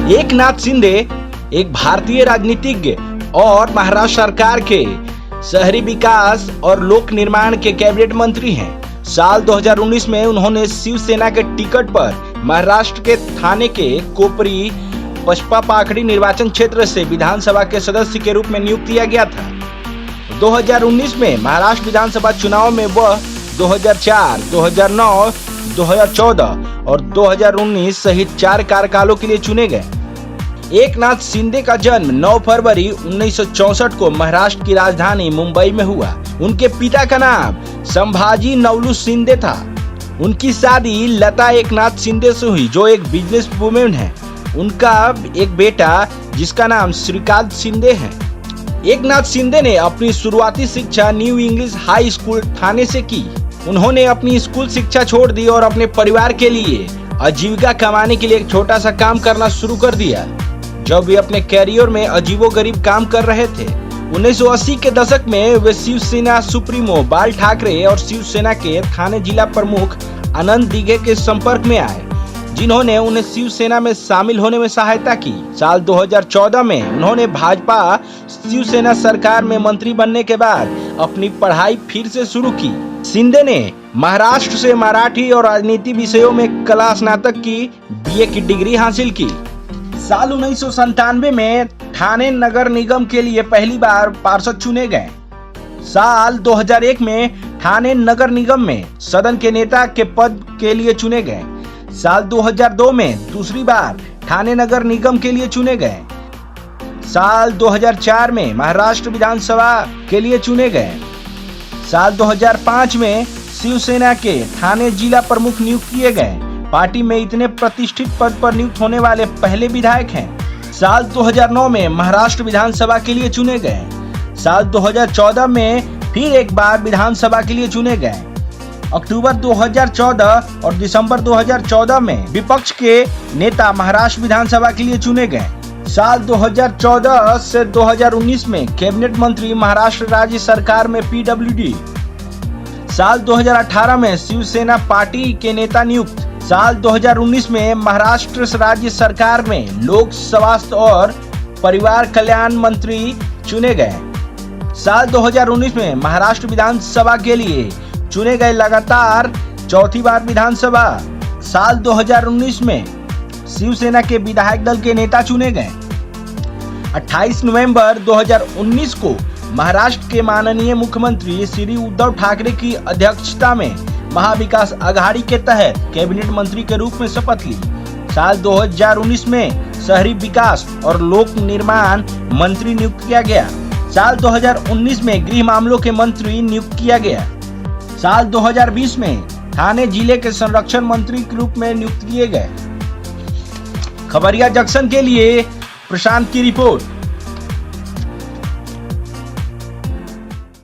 एकनाथ शिंदे एक भारतीय राजनीतिज्ञ और महाराष्ट्र सरकार के शहरी विकास और लोक निर्माण के कैबिनेट मंत्री हैं। साल 2019 में उन्होंने शिवसेना के टिकट पर महाराष्ट्र के ठाणे के कोपरी पचपा पाखड़ी निर्वाचन क्षेत्र से विधानसभा के सदस्य के रूप में नियुक्त किया गया था। 2019 में महाराष्ट्र विधानसभा चुनाव में वह 2004, 2009, 2014 और 2019 सहित 4 कार्यकालों के लिए चुने गए। एकनाथ शिंदे का जन्म 9 फरवरी 1964 को महाराष्ट्र की राजधानी मुंबई में हुआ। उनके पिता का नाम संभाजी नवलू शिंदे था। उनकी शादी लता एकनाथ शिंदे से हुई, जो एक बिजनेस वुमेन है। उनका एक बेटा जिसका नाम श्रीकांत शिंदे है। एकनाथ शिंदे ने अपनी शुरुआती शिक्षा new English high school Thane से की। उन्होंने अपनी स्कूल शिक्षा छोड़ दी और अपने परिवार के लिए आजीविका कमाने के लिए एक छोटा सा काम करना शुरू कर दिया। जब वे अपने कैरियर में अजीबोगरीब काम कर रहे थे, 1980 के दशक में वे शिवसेना सुप्रीमो बाल ठाकरे और शिवसेना के ठाणे जिला प्रमुख आनंद दिघे के संपर्क में आए, जिन्होंने उन्हें शिवसेना में शामिल होने में सहायता की। साल 2014 में उन्होंने भाजपा शिवसेना सरकार में मंत्री बनने के बाद अपनी पढ़ाई फिर से शुरू की। शिंदे ने महाराष्ट्र से मराठी और राजनीति विषयों में कला स्नातक की बीए की डिग्री हासिल की। साल 1997 में ठाणे नगर निगम के लिए पहली बार पार्षद चुने गए। साल 2001 में ठाणे नगर निगम में सदन के नेता के पद के लिए चुने गए। साल 2002 में दूसरी बार ठाणे नगर निगम के लिए चुने गए। साल 2004 में महाराष्ट्र विधानसभा के लिए चुने गए। साल 2005 में शिवसेना के ठाणे जिला प्रमुख नियुक्त किए गए। पार्टी में इतने प्रतिष्ठित पद पर नियुक्त होने वाले पहले विधायक हैं। साल 2009 में महाराष्ट्र विधानसभा के लिए चुने गए। साल 2014 में फिर एक बार विधानसभा के लिए चुने गए। अक्टूबर 2014 और दिसंबर 2014 में विपक्ष के नेता महाराष्ट्र विधानसभा के लिए चुने गए। साल 2014 से 2019 में कैबिनेट मंत्री महाराष्ट्र राज्य सरकार में पीडब्ल्यूडी। साल 2018 में शिवसेना पार्टी के नेता नियुक्त। साल 2019 में महाराष्ट्र राज्य सरकार में लोक स्वास्थ्य और परिवार कल्याण मंत्री चुने गए। साल 2019 में महाराष्ट्र विधानसभा के लिए चुने गए लगातार चौथी बार विधानसभा। साल 2019 में शिवसेना के विधायक दल के नेता चुने गए। 28 नवंबर 2019 को महाराष्ट्र के माननीय मुख्यमंत्री श्री उद्धव ठाकरे की अध्यक्षता में महाविकास आघाड़ी के तहत कैबिनेट मंत्री के रूप में शपथ ली। साल 2019 में शहरी विकास और लोक निर्माण मंत्री नियुक्त किया गया। साल 2019 में गृह मामलों के मंत्री नियुक्त किया गया। साल 2020 में ठाणे जिले के संरक्षण मंत्री के रूप में नियुक्त किए गए। खबरिया जंक्शन के लिए प्रशांत की रिपोर्ट।